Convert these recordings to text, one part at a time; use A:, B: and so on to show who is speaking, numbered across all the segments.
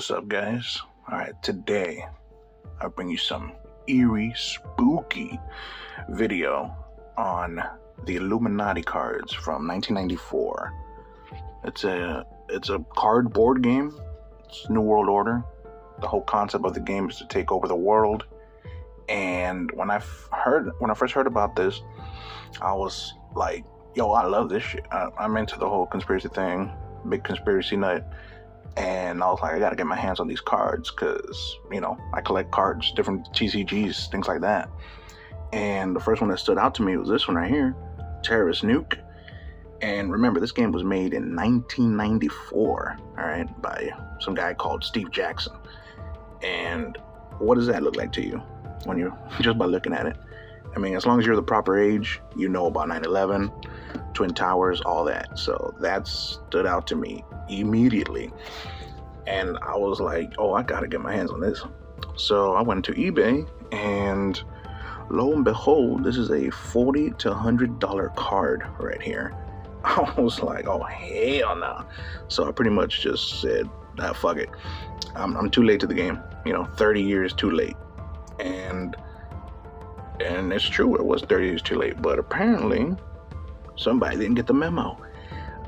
A: What's up, guys? Alright, today I bring you some eerie, spooky video on the Illuminati cards from 1994. It's a cardboard game. It's New World Order. The whole concept of the game is to take over the world. And when I first heard about this, I was like, yo, I love this shit. I'm into the whole conspiracy thing, big conspiracy nut. And I was like, I gotta get my hands on these cards because, I collect cards, different TCGs, things like that. And the first one that stood out to me was this one right here, Terrorist Nuke. And remember, this game was made in 1994, all right, by some guy called Steve Jackson. And what does that look like to you when you just by looking at it? I mean, as long as you're the proper age, you know about 9/11, Twin Towers, all that. So that stood out to me immediately. And I was like, oh, I gotta get my hands on this. So I went to eBay, and lo and behold, this is a $40 to $100 card right here. I was like, oh, hell no. So I pretty much just said, fuck it. I'm too late to the game. 30 years too late. And it's true, it was 30 years too late. But apparently, somebody didn't get the memo.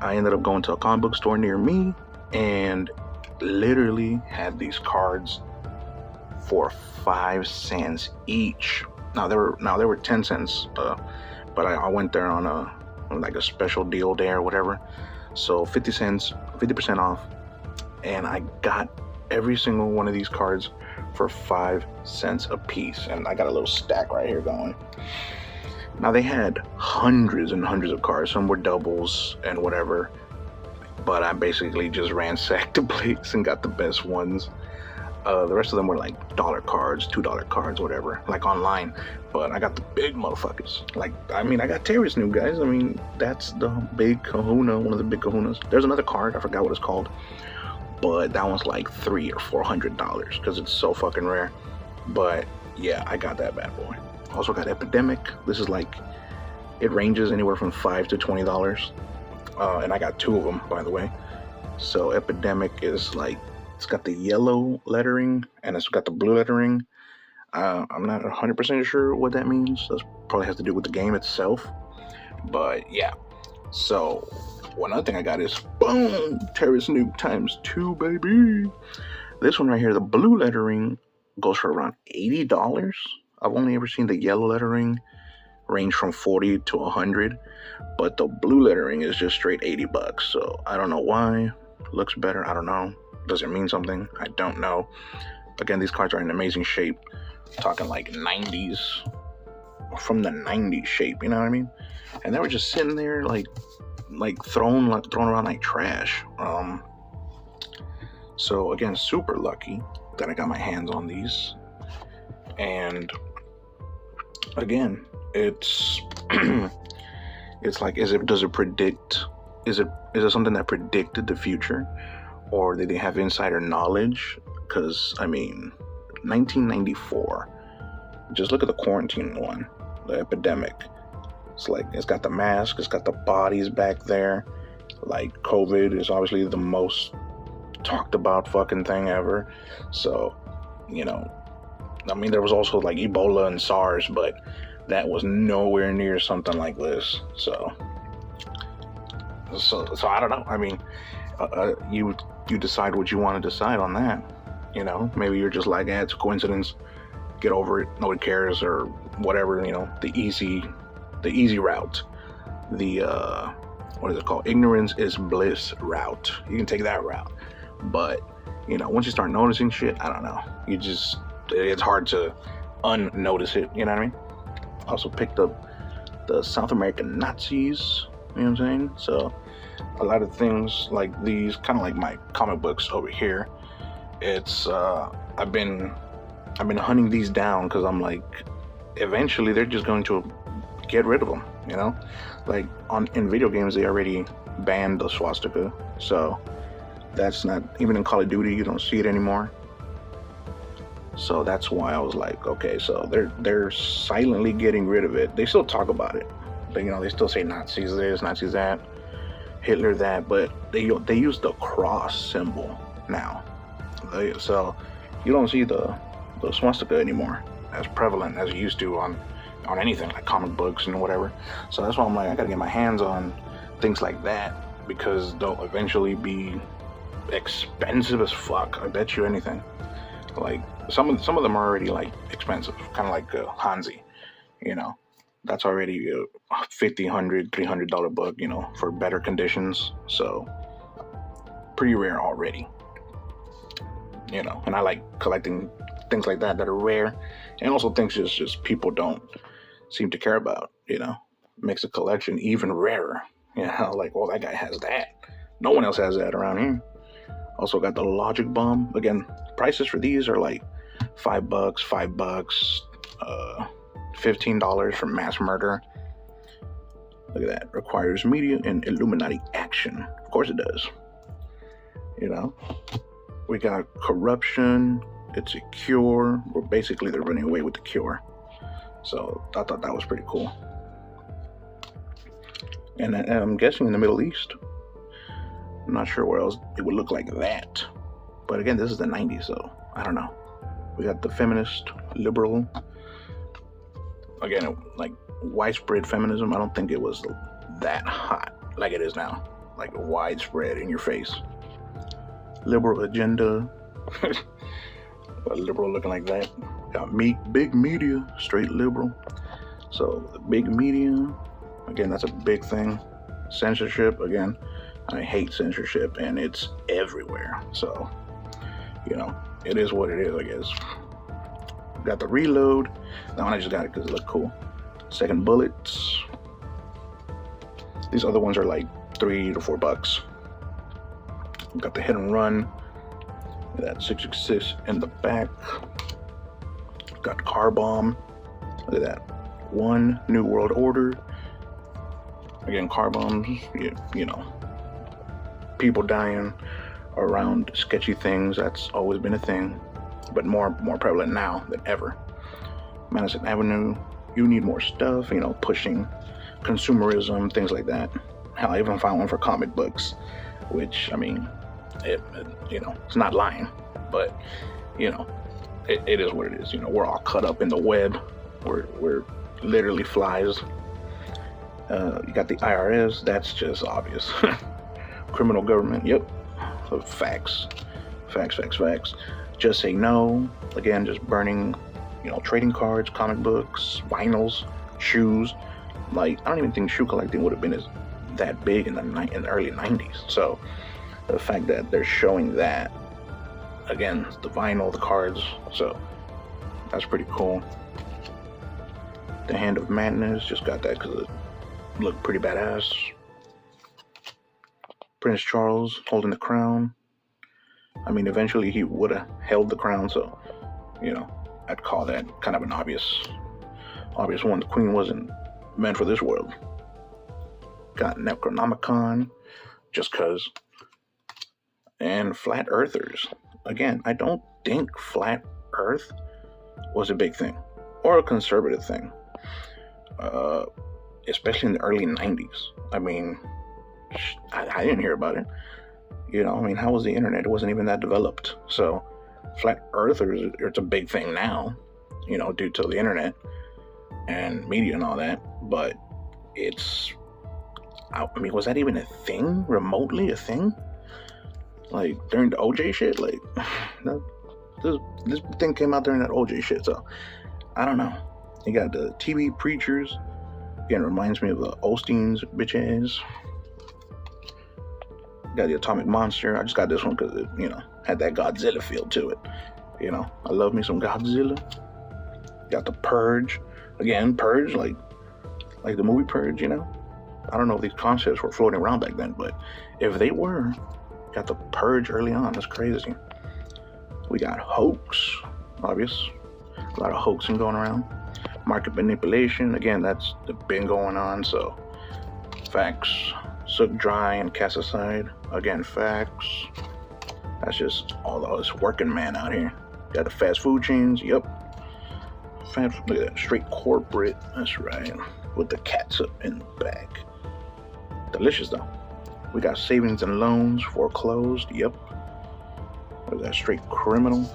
A: I ended up going to a comic book store near me and literally had these cards for 5 cents each. Now they were 10 cents, but I went there on a special deal day or whatever. So 50 cents, 50% off, and I got every single one of these cards for 5 cents a piece. And I got a little stack right here going. Now they had hundreds and hundreds of cards. Some were doubles and whatever, but I basically just ransacked the place and got the best ones. The rest of them were like dollar cards, $2 cards, whatever, like online. But I got the big motherfuckers. I got Terrorist New, guys. I mean, that's the big kahuna, one of the big kahunas. There's another card, I forgot what it's called, but that one's like $300 or $400 because it's so fucking rare. But yeah, I got that bad boy. Also got Epidemic. This is it ranges anywhere from $5 to $20. And I got 2 of them, by the way. So Epidemic is it's got the yellow lettering and it's got the blue lettering. I'm not 100% sure what that means. That probably has to do with the game itself. But yeah. So one other thing I got is, boom, Terrorist Nuke times 2, baby. This one right here, the blue lettering goes for around $80. I've only ever seen the yellow lettering range from 40 to 100, but the blue lettering is just straight $80. So I don't know why. Looks better. I don't know. Does it mean something? I don't know. Again, these cards are in amazing shape. Talking like 90s, from the 90s shape. You know what I mean? And they were just sitting there thrown around like trash. So again, super lucky that I got my hands on these. And again, it's does it predict, is it something that predicted the future, or did they have insider knowledge? Because 1994, just look at the quarantine one, the Epidemic. It's got the mask, it's got the bodies back there. COVID is obviously the most talked about fucking thing ever. So there was also Ebola and SARS, but that was nowhere near something like this. So I don't know. You decide what you want to decide on that. Maybe you're just it's a coincidence. Get over it. Nobody cares or whatever. The easy route. The what is it called? Ignorance is bliss route. You can take that route, but once you start noticing shit, I don't know. It's hard to unnotice it, you know what I mean? Also picked up the South American Nazis, you know what I'm saying? So a lot of things like these, kind of like my comic books over here. It's I've been hunting these down because I'm eventually they're just going to get rid of them, in video games they already banned the swastika, so that's not even in Call of Duty, you don't see it anymore. So that's why I was like, okay, so they're silently getting rid of it. They still talk about it. They still say Nazis this, Nazis that, Hitler that, but they use the cross symbol now. So you don't see the swastika anymore as prevalent as it used to on anything like comic books and whatever. So that's why I'm like, I gotta get my hands on things like that, because they'll eventually be expensive as fuck. I bet you anything. Like some of them are already like expensive, kind of like Hanzi, you know. That's already a $50, $100, $300 book, you know, for better conditions. So pretty rare already, you know. And I like collecting things like that are rare, and also things just people don't seem to care about, you know. Makes a collection even rarer, you know. Like, well, that guy has that, no one else has that around here. Also got the logic bomb. Again, prices for these are like $5, $15 for mass murder. Look at that. Requires media and Illuminati action. Of course it does. You know, we got corruption. It's a cure. Or basically they're running away with the cure. So I thought that was pretty cool. And I'm guessing in the Middle East. I'm not sure where else it would look like that. But again, this is the 90s, so I don't know. We got the feminist, liberal. Again, like widespread feminism. I don't think it was that hot like it is now. Like widespread in your face. Liberal agenda. A liberal looking like that. Got big media, straight liberal. So the big media, again, that's a big thing. Censorship, again, I hate censorship, and it's everywhere. So, you know, it is what it is, I guess. Got the reload. That one I just got it because it looked cool. Second bullets. These other ones are like $3 to $4. Got the hit and run. That 666 in the back. Got the car bomb. Look at that. One New World Order. Again, car bombs. You know, people dying around sketchy things. That's always been a thing, but more prevalent now than ever. Madison Avenue. You need more stuff. You know, pushing consumerism, things like that. Hell, I even found one for comic books, which, I mean, you know, it's not lying, but, you know, it is what it is. You know, we're all cut up in the web. We're literally flies. You got the IRS. That's just obvious. Criminal government. Yep. So facts. Just say no. Again, just burning, you know, trading cards, comic books, vinyls, shoes. Like, I don't even think shoe collecting would have been that big in the early 90s. So the fact that they're showing that, again, the vinyl, the cards, so that's pretty cool. The Hand of Madness, just got that because it looked pretty badass. Prince Charles holding the crown. I mean, eventually he would have held the crown, so, you know, I'd call that kind of an obvious one. The Queen wasn't meant for this world. Got Necronomicon, just cause. And Flat Earthers. Again, I don't think Flat Earth was a big thing, or a conservative thing, especially in the early 90s. I mean, I didn't hear about it. You know, I mean, how was the internet? It wasn't even that developed. So Flat Earthers, it's a big thing now, you know, due to the internet and media and all that. But it's, I mean, was that even a thing? Remotely a thing? Like during the OJ shit? Like, this thing came out during that OJ shit. So I don't know. You got the TV preachers. Again, reminds me of the Osteen's bitch ass. Got the Atomic Monster. I just got this one because it, you know, had that Godzilla feel to it. You know, I love me some Godzilla. Got the Purge. Again, Purge, like the movie Purge, you know. I don't know if these concepts were floating around back then, but if they were, got the Purge early on. That's crazy. We got hoax, obvious. A lot of hoaxing going around. Market manipulation. Again, that's been going on, so facts. Soak dry and cast aside. Again, facts. That's just all those working man out here. Got the fast food chains. Yep. Look at that. Straight corporate. That's right. With the catsup in the back. Delicious though. We got savings and loans foreclosed. Yep. What is that? Straight criminal.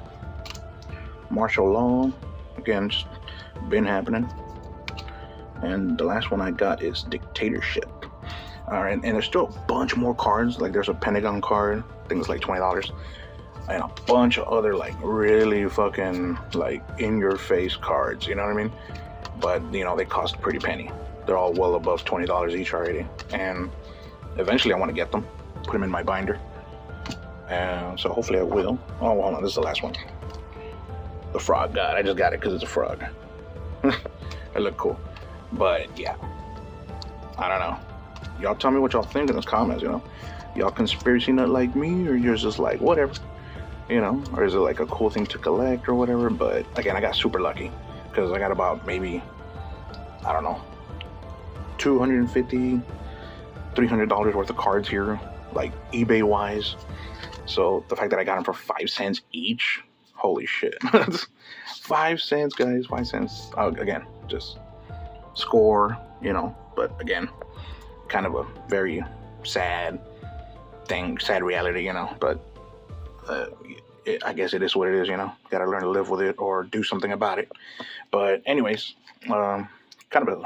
A: Martial law. Again, just been happening. And the last one I got is dictatorship. All right, and there's still a bunch more cards. Like there's a Pentagon card. I think it's like $20. And a bunch of other like really fucking like in-your-face cards. You know what I mean? But you know they cost a pretty penny. They're all well above $20 each already. And eventually I want to get them, put them in my binder. And so hopefully I will. Oh, hold on, this is the last one. The frog god. I just got it because it's a frog. It looked cool. But yeah, I don't know. Y'all tell me what y'all think in the comments, you know. Y'all conspiracy nut like me, or you're just like, whatever, you know, or is it like a cool thing to collect or whatever? But again, I got super lucky because I got about maybe, I don't know, $250, $300 worth of cards here, like eBay wise. So the fact that I got them for 5 cents each, holy shit. 5 cents, guys, 5 cents. Again, just score, you know, but again, kind of a very sad thing, sad reality, you know, but I guess it is what it is, you know. Gotta learn to live with it or do something about it. But anyways, kind of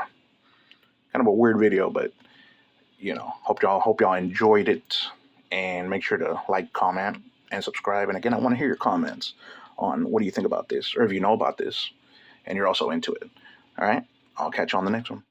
A: a weird video, but you know, hope y'all enjoyed it, and make sure to like, comment, and subscribe. And again, I want to hear your comments on what do you think about this, or if you know about this and you're also into it. All right, I'll catch you on the next one.